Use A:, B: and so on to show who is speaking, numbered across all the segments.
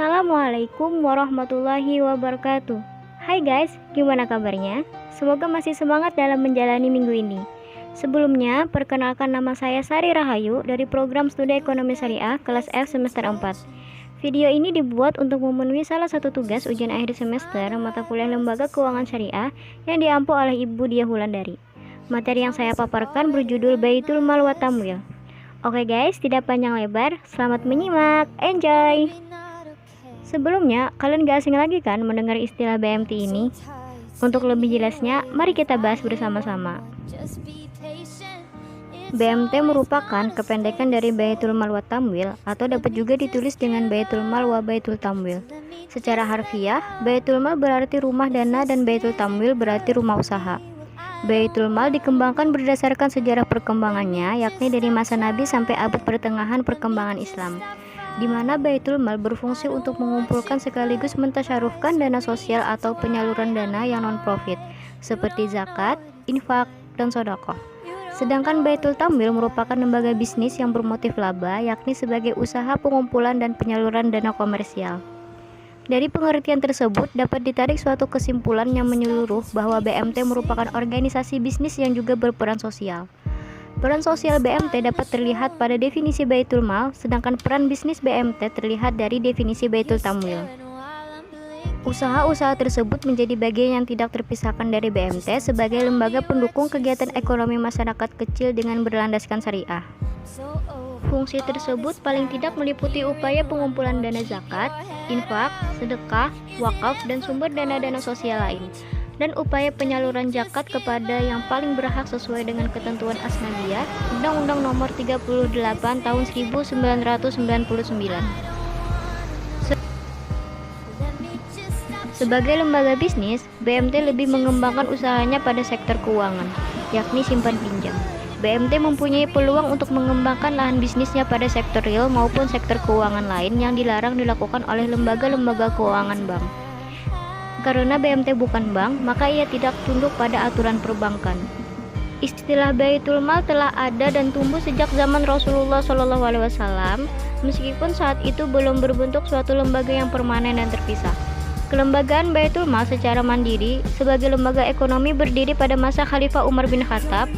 A: Assalamualaikum warahmatullahi wabarakatuh. Hai guys, gimana kabarnya? Semoga masih semangat dalam menjalani minggu ini. Sebelumnya, perkenalkan nama saya Sari Rahayu dari program Studi Ekonomi Syariah kelas F semester 4. Video ini dibuat untuk memenuhi salah satu tugas ujian akhir semester mata kuliah Lembaga Keuangan Syariah yang diampu oleh Ibu Diah Wulandari. Materi yang saya paparkan berjudul Baitul Mal wa Tamwil. Oke guys, tidak panjang lebar, selamat menyimak, enjoy! Sebelumnya, kalian gak asing lagi kan mendengar istilah BMT ini? Untuk lebih jelasnya, mari kita bahas bersama-sama. BMT merupakan kependekan dari Baitul Mal wa Tamwil atau dapat juga ditulis dengan Baitul Mal wa Baitul Tamwil. Secara harfiah, Baitul Mal berarti rumah dana dan Baitul Tamwil berarti rumah usaha. Baitul Mal dikembangkan berdasarkan sejarah perkembangannya, yakni dari masa Nabi sampai abad pertengahan perkembangan Islam, di mana Baitul Mal berfungsi untuk mengumpulkan sekaligus mentasyarufkan dana sosial atau penyaluran dana yang non-profit, seperti zakat, infak, dan sedekah. Sedangkan Baitul Tamwil merupakan lembaga bisnis yang bermotif laba, yakni sebagai usaha pengumpulan dan penyaluran dana komersial. Dari pengertian tersebut dapat ditarik suatu kesimpulan yang menyeluruh bahwa BMT merupakan organisasi bisnis yang juga berperan sosial. Peran sosial BMT dapat terlihat pada definisi Baitul Mal, sedangkan peran bisnis BMT terlihat dari definisi Baitul Tamwil. Usaha-usaha tersebut menjadi bagian yang tidak terpisahkan dari BMT sebagai lembaga pendukung kegiatan ekonomi masyarakat kecil dengan berlandaskan syariah. Fungsi tersebut paling tidak meliputi upaya pengumpulan dana zakat, infak, sedekah, wakaf, dan sumber dana-dana sosial lain, dan upaya penyaluran zakat kepada yang paling berhak sesuai dengan ketentuan Asnabiyah, Undang-Undang Nomor 38 Tahun 1999. Sebagai lembaga bisnis, BMT lebih mengembangkan usahanya pada sektor keuangan, yakni simpan pinjam. BMT mempunyai peluang untuk mengembangkan lahan bisnisnya pada sektor real maupun sektor keuangan lain yang dilarang dilakukan oleh lembaga-lembaga keuangan bank. Karena BMT bukan bank, maka ia tidak tunduk pada aturan perbankan. Istilah Baitul Mal telah ada dan tumbuh sejak zaman Rasulullah SAW, meskipun saat itu belum berbentuk suatu lembaga yang permanen dan terpisah. Kelembagaan Baitul Mal secara mandiri sebagai lembaga ekonomi berdiri pada masa Khalifah Umar bin Khattab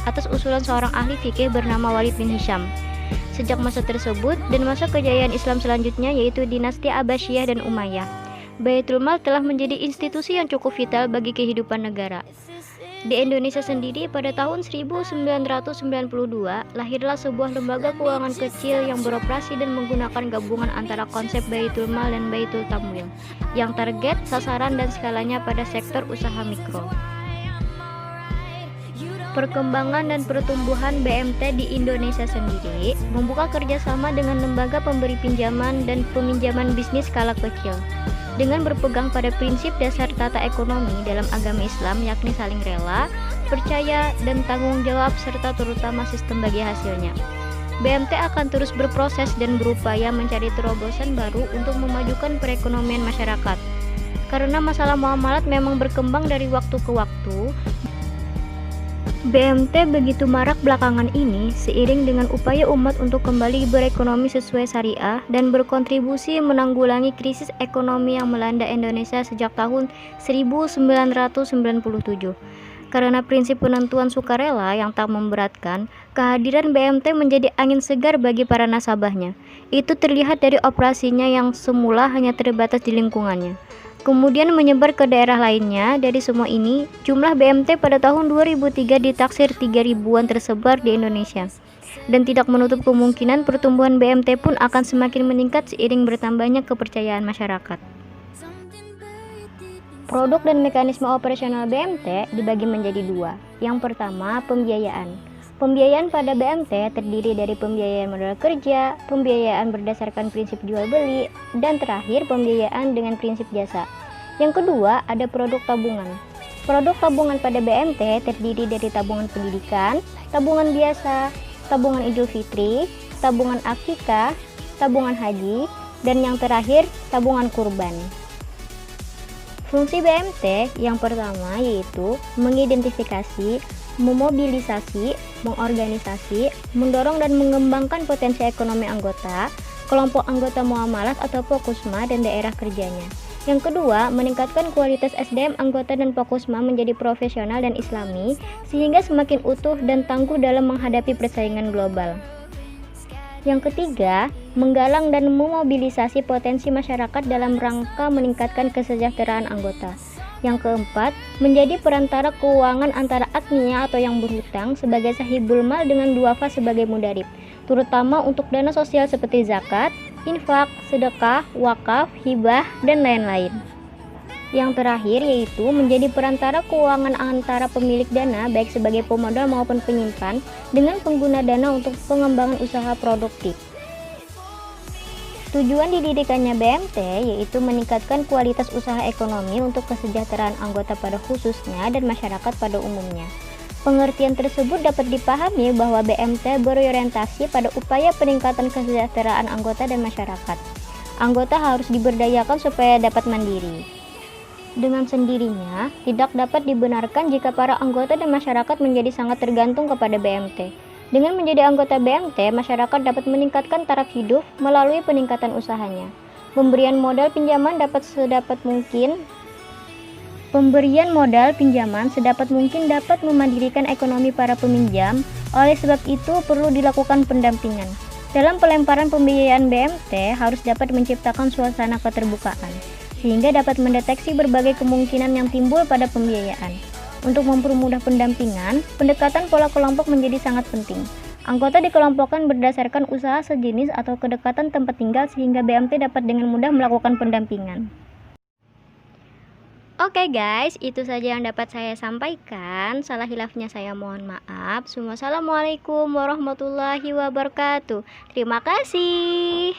A: atas usulan seorang ahli fikih bernama Walid bin Hisham. Sejak masa tersebut dan masa kejayaan Islam selanjutnya yaitu dinasti Abbasiyah dan Umayyah, Baitul Mal telah menjadi institusi yang cukup vital bagi kehidupan negara. Di Indonesia sendiri pada tahun 1992 lahirlah sebuah lembaga keuangan kecil yang beroperasi dan menggunakan gabungan antara konsep Baitul Mal dan Baitul Tamwil yang target, sasaran, dan skalanya pada sektor usaha mikro. Perkembangan dan pertumbuhan BMT di Indonesia sendiri membuka kerjasama dengan lembaga pemberi pinjaman dan peminjaman bisnis skala kecil dengan berpegang pada prinsip dasar tata ekonomi dalam agama Islam, yakni saling rela, percaya, dan tanggung jawab serta terutama sistem bagi hasilnya. BMT akan terus berproses dan berupaya mencari terobosan baru untuk memajukan perekonomian masyarakat. Karena masalah muamalat memang berkembang dari waktu ke waktu, BMT begitu marak belakangan ini seiring dengan upaya umat untuk kembali berekonomi sesuai syariah dan berkontribusi menanggulangi krisis ekonomi yang melanda Indonesia sejak tahun 1997. Karena prinsip penentuan sukarela yang tak memberatkan, kehadiran BMT menjadi angin segar bagi para nasabahnya. Itu terlihat dari operasinya yang semula hanya terbatas di lingkungannya, kemudian menyebar ke daerah lainnya. Dari semua ini, jumlah BMT pada tahun 2003 ditaksir 3.000-an tersebar di Indonesia. Dan tidak menutup kemungkinan pertumbuhan BMT pun akan semakin meningkat seiring bertambahnya kepercayaan masyarakat. Produk dan mekanisme operasional BMT dibagi menjadi dua. Yang pertama, pembiayaan. Pembiayaan pada BMT terdiri dari pembiayaan modal kerja, pembiayaan berdasarkan prinsip jual beli, dan terakhir pembiayaan dengan prinsip jasa. Yang kedua, ada produk tabungan. Produk tabungan pada BMT terdiri dari tabungan pendidikan, tabungan biasa, tabungan Idul Fitri, tabungan akikah, tabungan haji, dan yang terakhir tabungan kurban. Fungsi BMT yang pertama yaitu mengidentifikasi, memobilisasi, mengorganisasi, mendorong dan mengembangkan potensi ekonomi anggota, kelompok anggota muamalat atau Pokosma dan daerah kerjanya. Yang kedua, meningkatkan kualitas SDM anggota dan Pokosma menjadi profesional dan islami, sehingga semakin utuh dan tangguh dalam menghadapi persaingan global. Yang ketiga, menggalang dan memobilisasi potensi masyarakat dalam rangka meningkatkan kesejahteraan anggota. Yang keempat, menjadi perantara keuangan antara agniya atau yang berhutang sebagai sahibul mal dengan duafa sebagai mudarib, terutama untuk dana sosial seperti zakat, infak, sedekah, wakaf, hibah, dan lain-lain. Yang terakhir yaitu menjadi perantara keuangan antara pemilik dana baik sebagai pemodal maupun penyimpan dengan pengguna dana untuk pengembangan usaha produktif. Tujuan didirikannya BMT yaitu meningkatkan kualitas usaha ekonomi untuk kesejahteraan anggota pada khususnya dan masyarakat pada umumnya. Pengertian tersebut dapat dipahami bahwa BMT berorientasi pada upaya peningkatan kesejahteraan anggota dan masyarakat. Anggota harus diberdayakan supaya dapat mandiri. Dengan sendirinya, tidak dapat dibenarkan jika para anggota dan masyarakat menjadi sangat tergantung kepada BMT. Dengan menjadi anggota BMT, masyarakat dapat meningkatkan taraf hidup melalui peningkatan usahanya. Pemberian modal pinjaman sedapat mungkin dapat memandirikan ekonomi para peminjam, oleh sebab itu perlu dilakukan pendampingan. Dalam pelemparan pembiayaan BMT harus dapat menciptakan suasana keterbukaan, sehingga dapat mendeteksi berbagai kemungkinan yang timbul pada pembiayaan. Untuk mempermudah pendampingan, pendekatan pola kelompok menjadi sangat penting. Anggota dikelompokkan berdasarkan usaha sejenis atau kedekatan tempat tinggal sehingga BMT dapat dengan mudah melakukan pendampingan. Oke guys, itu saja yang dapat saya sampaikan. Salah hilafnya saya mohon maaf. Wassalamualaikum warahmatullahi wabarakatuh. Terima kasih.